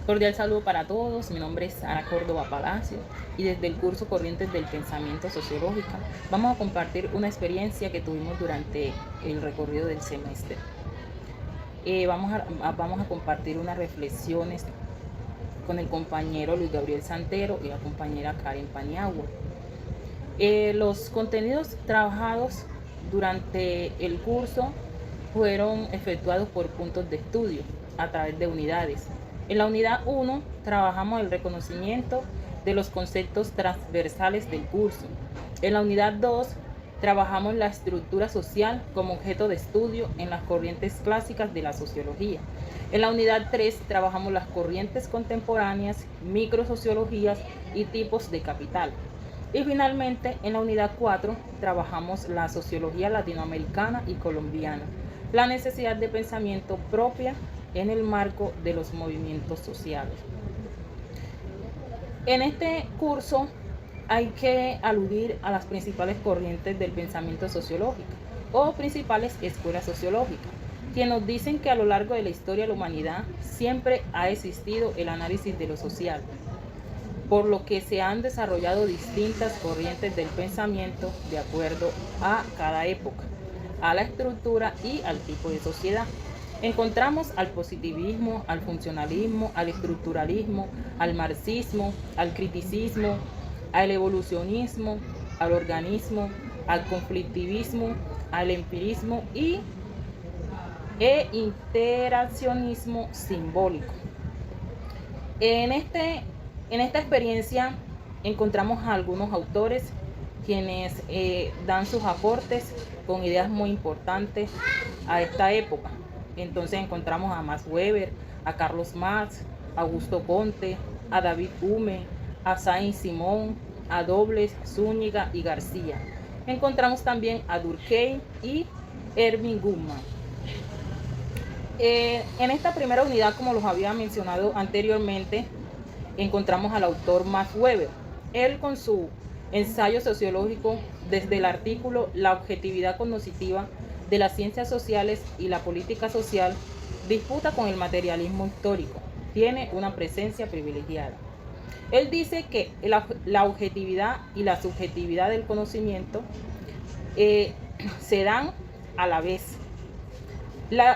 Cordial saludo para todos, mi nombre es Ana Córdoba Palacio y desde el curso Corrientes del Pensamiento Sociológica vamos a compartir una experiencia que tuvimos durante el recorrido del semestre. Vamos a compartir unas reflexiones con el compañero Luis Gabriel Santero y la compañera Karen Paniagua. Los contenidos trabajados durante el curso fueron efectuados por puntos de estudio a través de unidades. En la unidad 1 trabajamos el reconocimiento de los conceptos transversales del curso. En la unidad 2 trabajamos la estructura social como objeto de estudio en las corrientes clásicas de la sociología. En la unidad 3 trabajamos las corrientes contemporáneas, microsociologías y tipos de capital. Y finalmente, en la unidad 4 trabajamos la sociología latinoamericana y colombiana, la necesidad de pensamiento propia en el marco de los movimientos sociales. En este curso hay que aludir a las principales corrientes del pensamiento sociológico o principales escuelas sociológicas, que nos dicen que a lo largo de la historia de la humanidad siempre ha existido el análisis de lo social, por lo que se han desarrollado distintas corrientes del pensamiento de acuerdo a cada época, a la estructura y al tipo de sociedad. Encontramos al positivismo, al funcionalismo, al estructuralismo, al marxismo, al criticismo, al evolucionismo, al organismo, al conflictivismo, al empirismo e interaccionismo simbólico. En esta experiencia encontramos a algunos autores quienes dan sus aportes con ideas muy importantes a esta época. Entonces encontramos a Max Weber, a Carlos Marx, a Augusto Comte, a David Hume, a Saint-Simon, a Dobles, Zúñiga y García. Encontramos también a Durkheim y Erving Goffman. En esta primera unidad, como los había mencionado anteriormente, encontramos al autor Max Weber. Él, con su ensayo sociológico desde el artículo La objetividad cognitiva de las ciencias sociales y la política social, disputa con el materialismo histórico. Tiene una presencia privilegiada. Él dice que la objetividad y la subjetividad del conocimiento se dan a la vez.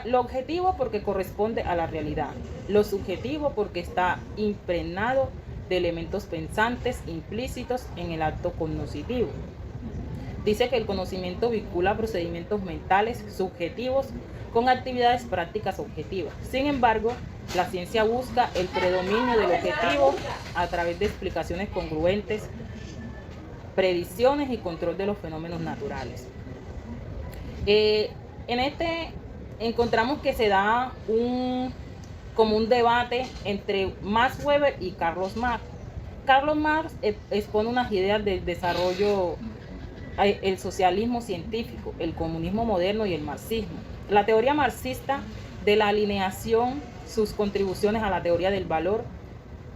Lo objetivo porque corresponde a la realidad, lo subjetivo porque está impregnado de elementos pensantes implícitos en el acto cognoscitivo. Dice que el conocimiento vincula procedimientos mentales subjetivos con actividades prácticas objetivas. Sin embargo, la ciencia busca el predominio del objetivo a través de explicaciones congruentes, predicciones y control de los fenómenos naturales. Encontramos que se da como un debate entre Max Weber y Carlos Marx. Carlos Marx expone unas ideas del desarrollo, el socialismo científico, el comunismo moderno y el marxismo. La teoría marxista de la alineación, sus contribuciones a la teoría del valor,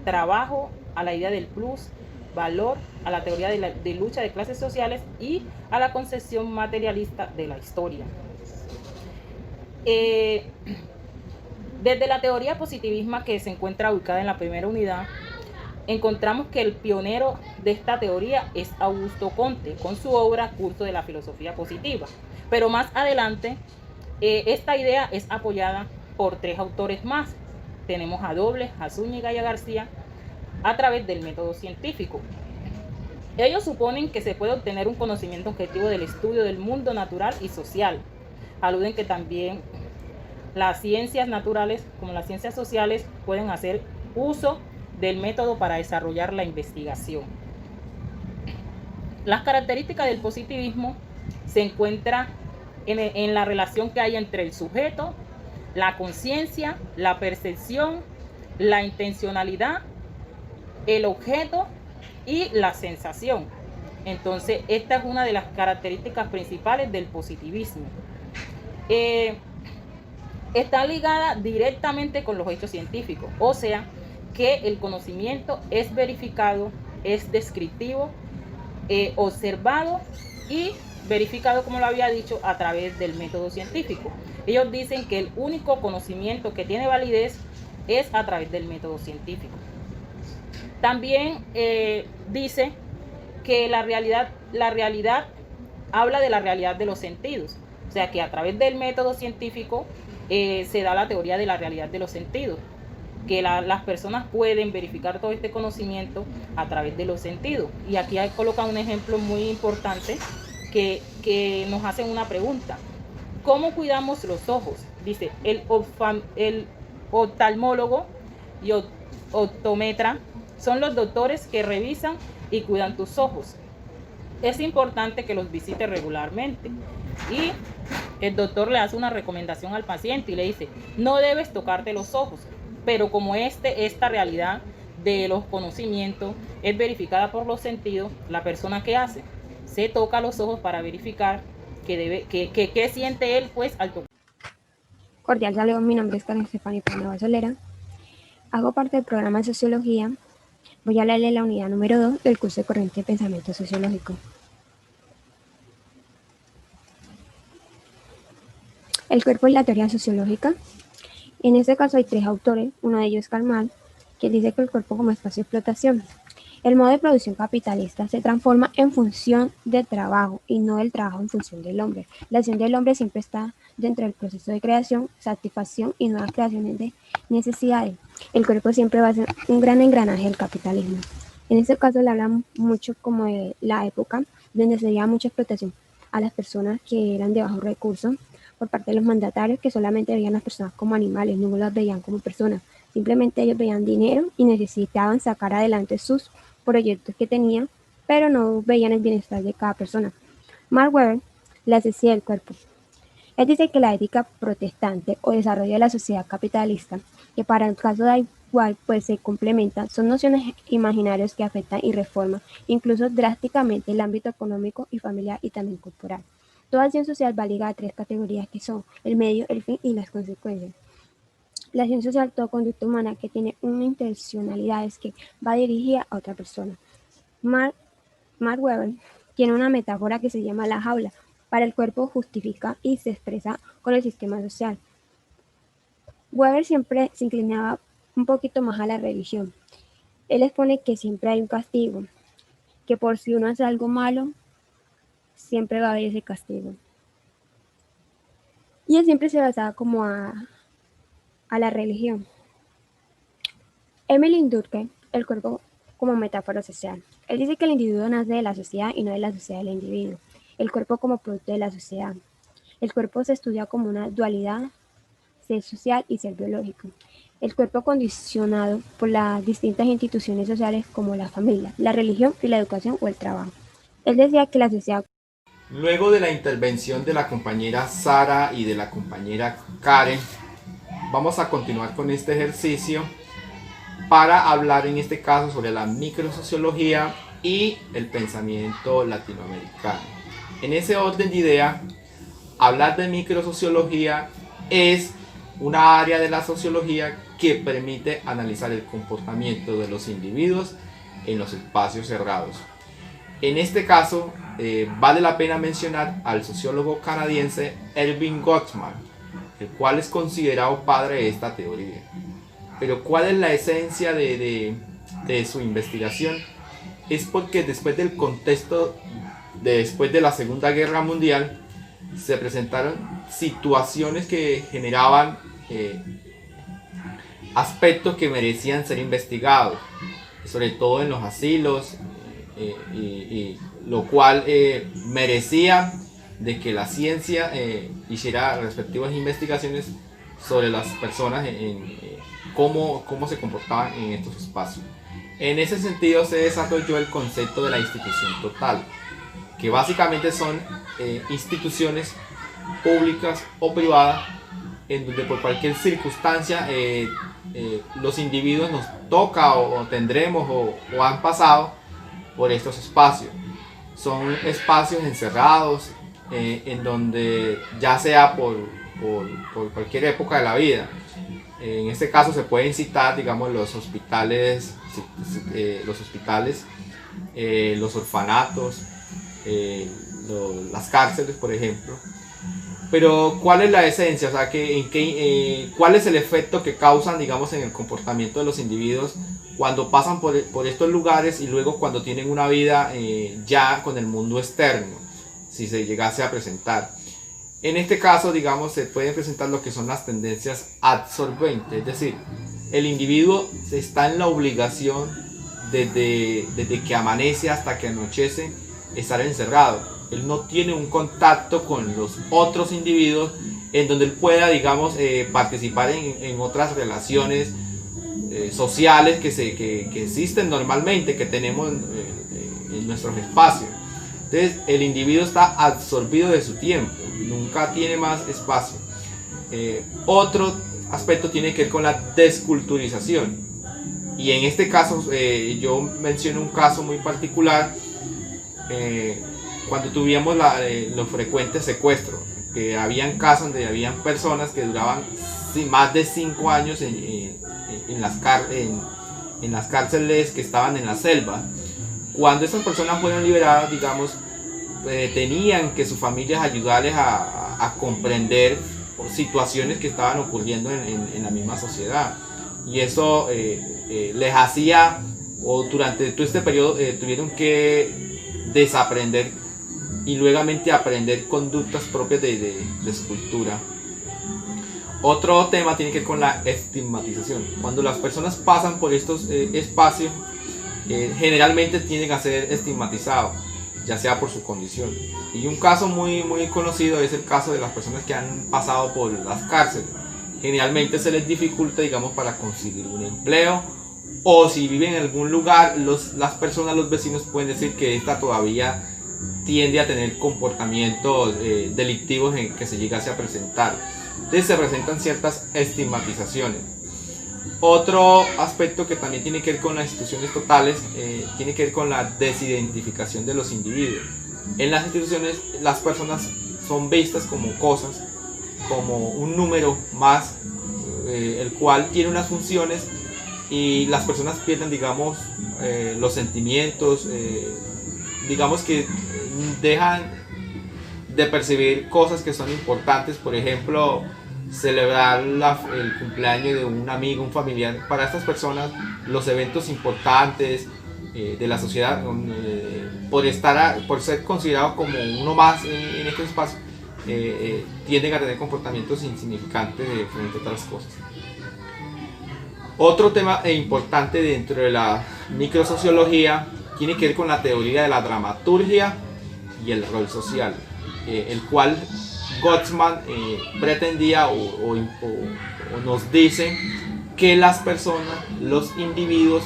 trabajo, a la idea del plus, valor, a la teoría de lucha de clases sociales y a la concepción materialista de la historia. Desde la teoría positivista que se encuentra ubicada en la primera unidad, encontramos que el pionero de esta teoría es Augusto Comte, con su obra Curso de la Filosofía Positiva. Pero más adelante, esta idea es apoyada por tres autores más. Tenemos a Dobles, a Zúñiga y a García, a través del método científico. Ellos suponen que se puede obtener un conocimiento objetivo del estudio del mundo natural y social. Aluden que también las ciencias naturales como las ciencias sociales pueden hacer uso del método para desarrollar la investigación. Las características del positivismo se encuentran en la relación que hay entre el sujeto, la conciencia, la percepción, la intencionalidad, el objeto y la sensación. Entonces, esta es una de las características principales del positivismo. Está ligada directamente con los hechos científicos, o sea, que el conocimiento es verificado, es descriptivo, observado y verificado, como lo había dicho, a través del método científico. Ellos dicen que el único conocimiento que tiene validez es a través del método científico. También dice que la realidad habla de la realidad de los sentidos, o sea que a través del método científico se da la teoría de la realidad de los sentidos, que las personas pueden verificar todo este conocimiento a través de los sentidos. Y aquí colocan un ejemplo muy importante que nos hacen una pregunta: ¿cómo cuidamos los ojos? Dice, el oftalmólogo y optómetra son los doctores que revisan y cuidan tus ojos. Es importante que los visite regularmente. Y el doctor le hace una recomendación al paciente y le dice, no debes tocarte los ojos, pero como esta realidad de los conocimientos es verificada por los sentidos, la persona que hace se toca los ojos para verificar qué siente él pues al tocar. Cordial saludo, mi nombre es Karen Estefania Pernova Solera. Hago parte del programa de Sociología. Voy a leerle la unidad número 2 del curso de Corriente de Pensamiento Sociológico. El cuerpo y la teoría sociológica. En este caso hay 3 autores, uno de ellos es Karl Marx, que dice que el cuerpo como espacio de explotación. El modo de producción capitalista se transforma en función del trabajo y no del trabajo en función del hombre. La acción del hombre siempre está dentro del proceso de creación, satisfacción y nuevas creaciones de necesidades. El cuerpo siempre va a ser un gran engranaje del capitalismo. En este caso le hablamos mucho como de la época donde se veía mucha explotación a las personas que eran de bajos recursos por parte de los mandatarios, que solamente veían a las personas como animales, no las veían como personas. Simplemente ellos veían dinero y necesitaban sacar adelante sus proyectos que tenían, pero no veían el bienestar de cada persona. Max Weber les decía del cuerpo. Él dice que la ética protestante o desarrollo de la sociedad capitalista, que para el caso da igual pues se complementan, son nociones imaginarias que afectan y reforman incluso drásticamente el ámbito económico y familiar y también cultural. Toda acción social va ligada a 3 categorías que son el medio, el fin y las consecuencias. La acción social, toda conducta humana que tiene una intencionalidad es que va dirigida a otra persona. Max Weber tiene una metáfora que se llama la jaula. Para el cuerpo justifica y se expresa con el sistema social. Weber siempre se inclinaba un poquito más a la religión. Él expone que siempre hay un castigo, que por si uno hace algo malo, siempre va a haber ese castigo. Y él siempre se basaba como a la religión. Emile Durkheim, el cuerpo como metáfora social. Él dice que el individuo nace de la sociedad y no de la sociedad del individuo. El cuerpo como producto de la sociedad. El cuerpo se estudia como una dualidad, ser social y ser biológico. El cuerpo condicionado por las distintas instituciones sociales como la familia, la religión y la educación o el trabajo. Él decía que la sociedad... Luego de la intervención de la compañera Sara y de la compañera Karen, vamos a continuar con este ejercicio para hablar en este caso sobre la microsociología y el pensamiento latinoamericano. En ese orden de idea, hablar de microsociología es una área de la sociología que permite analizar el comportamiento de los individuos en los espacios cerrados. En este caso, vale la pena mencionar al sociólogo canadiense Erving Goffman, el cual es considerado padre de esta teoría. Pero ¿cuál es la esencia de su investigación? Es porque después del contexto, después de la Segunda Guerra Mundial, se presentaron situaciones que generaban aspectos que merecían ser investigados, sobre todo en los asilos, y lo cual merecía de que la ciencia hiciera respectivas investigaciones sobre las personas cómo se comportaban en estos espacios. En ese sentido se desarrolló el concepto de la institución total, que básicamente son instituciones públicas o privadas en donde por cualquier circunstancia los individuos nos toca o tendremos o han pasado por estos espacios. Son espacios encerrados en donde ya sea por cualquier época de la vida. En este caso se pueden citar, digamos, los hospitales, los orfanatos, las cárceles, por ejemplo. Pero ¿cuál es la esencia? O sea, ¿cuál es el efecto que causan, digamos, en el comportamiento de los individuos cuando pasan por estos lugares y luego cuando tienen una vida ya con el mundo externo, si se llegase a presentar? En este caso, digamos, se pueden presentar lo que son las tendencias absorbentes, es decir, el individuo está en la obligación desde que amanece hasta que anochece estar encerrado. Él no tiene un contacto con los otros individuos en donde él pueda, digamos, participar en otras relaciones sociales que existen normalmente, que tenemos en nuestros espacios. Entonces el individuo está absorbido de su tiempo, nunca tiene más espacio. Otro aspecto tiene que ver con la desculturización, y en este caso yo menciono un caso muy particular, cuando tuvimos los frecuentes secuestros, que habían casos donde habían personas que duraban más de 5 años en las cárceles que estaban en la selva. Cuando estas personas fueron liberadas, digamos, tenían que sus familias ayudarles a comprender situaciones que estaban ocurriendo en la misma sociedad, y eso les hacía, o durante todo este periodo tuvieron que desaprender y luego aprender conductas propias de su cultura. Otro tema tiene que ver con la estigmatización. Cuando las personas pasan por estos espacios, generalmente tienden a ser estigmatizados, ya sea por su condición. Y un caso muy conocido es el caso de las personas que han pasado por las cárceles. Generalmente se les dificulta, digamos, para conseguir un empleo, o si viven en algún lugar, las personas, los vecinos pueden decir que esta todavía tiende a tener comportamientos delictivos en que se llegase a presentar. Entonces se presentan ciertas estigmatizaciones. Otro aspecto que también tiene que ver con las instituciones totales tiene que ver con la desidentificación de los individuos. En las instituciones las personas son vistas como cosas, como un número más, el cual tiene unas funciones, y las personas pierden, digamos, los sentimientos, digamos que dejan de percibir cosas que son importantes. Por ejemplo, celebrar el cumpleaños de un amigo, un familiar. Para estas personas los eventos importantes de la sociedad, por ser considerado como uno más en este espacio, tienden a tener comportamientos insignificantes frente a otras cosas. Otro tema importante dentro de la microsociología tiene que ver con la teoría de la dramaturgia y el rol social, el cual Gottman pretendía o nos dice que las personas, los individuos,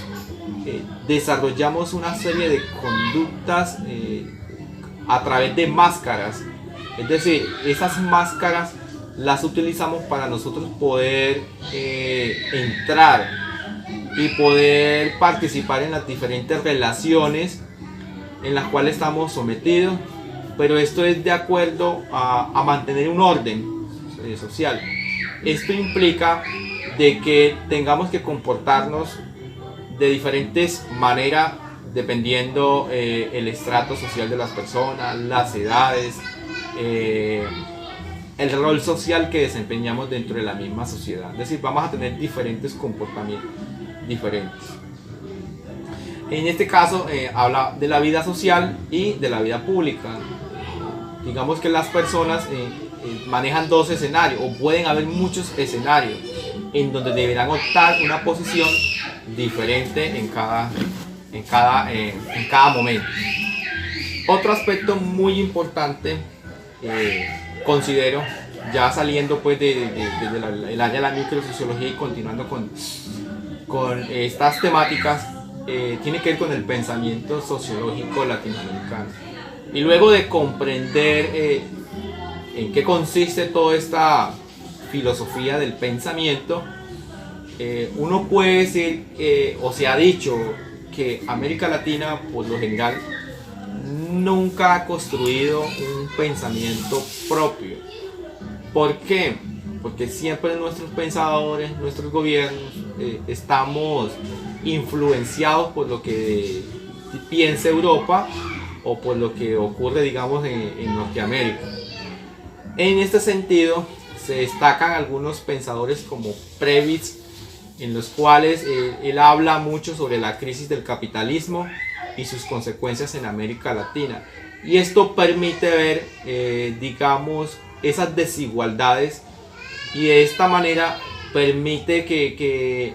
desarrollamos una serie de conductas a través de máscaras. Es decir, esas máscaras las utilizamos para nosotros poder entrar y poder participar en las diferentes relaciones en las cuales estamos sometidos, pero esto es de acuerdo a mantener un orden social. Esto implica de que tengamos que comportarnos de diferentes maneras dependiendo el estrato social de las personas, las edades, el rol social que desempeñamos dentro de la misma sociedad. Es decir, vamos a tener diferentes comportamientos diferentes. En este caso habla de la vida social y de la vida pública. Digamos que las personas manejan dos escenarios, o pueden haber muchos escenarios en donde deberán optar una posición diferente en cada momento. Otro aspecto muy importante, considero, ya saliendo pues del área de la microsociología y continuando con estas temáticas, tiene que ver con el pensamiento sociológico latinoamericano. Y luego de comprender en qué consiste toda esta filosofía del pensamiento, uno puede decir, o se ha dicho, que América Latina, por lo general, nunca ha construido un pensamiento propio. ¿Por qué? Porque siempre nuestros pensadores, nuestros gobiernos, estamos influenciados por lo que piensa Europa o por lo que ocurre, digamos, en Norteamérica. En este sentido, se destacan algunos pensadores como Prebisch, en los cuales él habla mucho sobre la crisis del capitalismo y sus consecuencias en América Latina. Y esto permite ver, digamos, esas desigualdades, y de esta manera permite que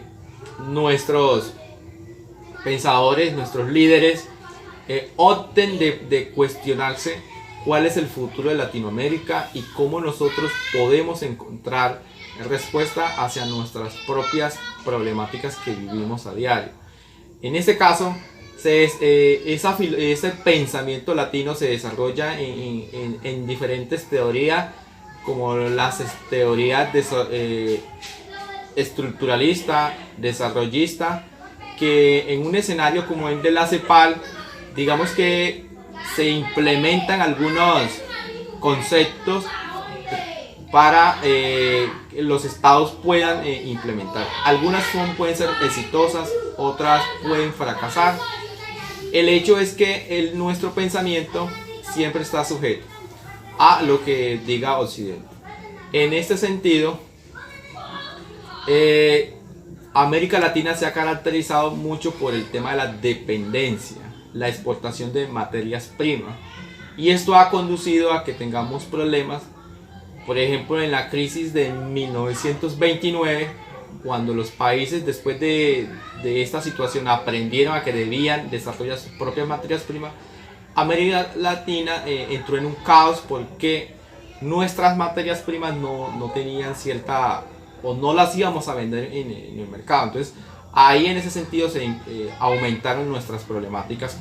nuestros pensadores, nuestros líderes, opten de cuestionarse cuál es el futuro de Latinoamérica y cómo nosotros podemos encontrar respuesta hacia nuestras propias problemáticas que vivimos a diario. En este caso, ese pensamiento latino se desarrolla en diferentes teorías, como las teorías estructuralista, desarrollista, que en un escenario como el de la CEPAL, digamos que se implementan algunos conceptos para que los estados puedan implementar. Algunas pueden ser exitosas, otras pueden fracasar. El hecho es que nuestro pensamiento siempre está sujeto a lo que diga Occidente. En este sentido, América Latina se ha caracterizado mucho por el tema de la dependencia, la exportación de materias primas, y esto ha conducido a que tengamos problemas. Por ejemplo, en la crisis de 1929, cuando los países después de esta situación aprendieron a que debían desarrollar sus propias materias primas, América Latina entró en un caos porque nuestras materias primas no tenían cierta, o no las íbamos a vender en el mercado. Entonces ahí en ese sentido se aumentaron nuestras problemáticas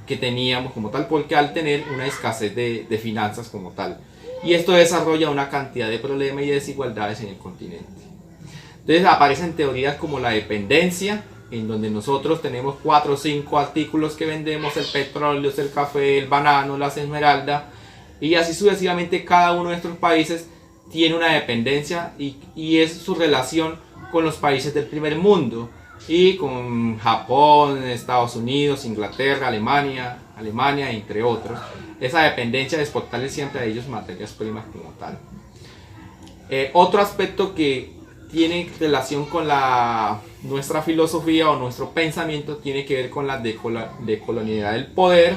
que teníamos como tal, porque al tener una escasez de finanzas como tal, y esto desarrolla una cantidad de problemas y desigualdades en el continente. Entonces aparecen teorías como la dependencia, en donde nosotros tenemos 4 o 5 artículos que vendemos: el petróleo, el café, el banano, las esmeraldas, y así sucesivamente. Cada uno de estos países tiene una dependencia y es su relación con los países del primer mundo, y con Japón, Estados Unidos, Inglaterra, Alemania, entre otros. Esa dependencia de exportarles siempre a ellos materias primas como tal. Otro aspecto que tiene relación con nuestra filosofía o nuestro pensamiento tiene que ver con la decolonialidad del poder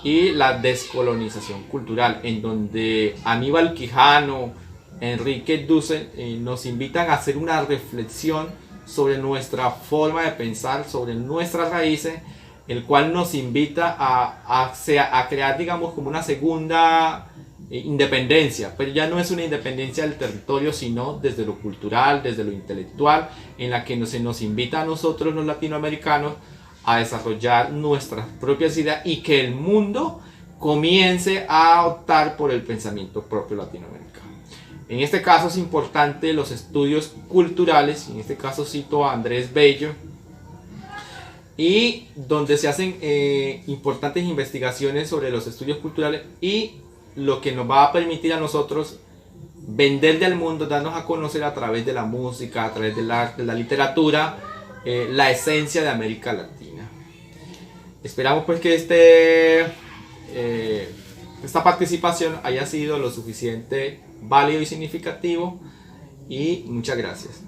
y la descolonización cultural, en donde Aníbal Quijano, Enrique Dussel nos invitan a hacer una reflexión sobre nuestra forma de pensar, sobre nuestras raíces, el cual nos invita a crear, digamos, como una segunda independencia, pero ya no es una independencia del territorio, sino desde lo cultural, desde lo intelectual, en la que se nos invita a nosotros los latinoamericanos a desarrollar nuestras propias ideas y que el mundo comience a optar por el pensamiento propio latinoamericano. En este caso es importante los estudios culturales, en este caso cito a Andrés Bello, y donde se hacen importantes investigaciones sobre los estudios culturales y lo que nos va a permitir a nosotros venderle al mundo, darnos a conocer a través de la música, a través del arte, de la literatura, la esencia de América Latina. Esperamos pues que esta participación haya sido lo suficiente válido y significativo, y muchas gracias.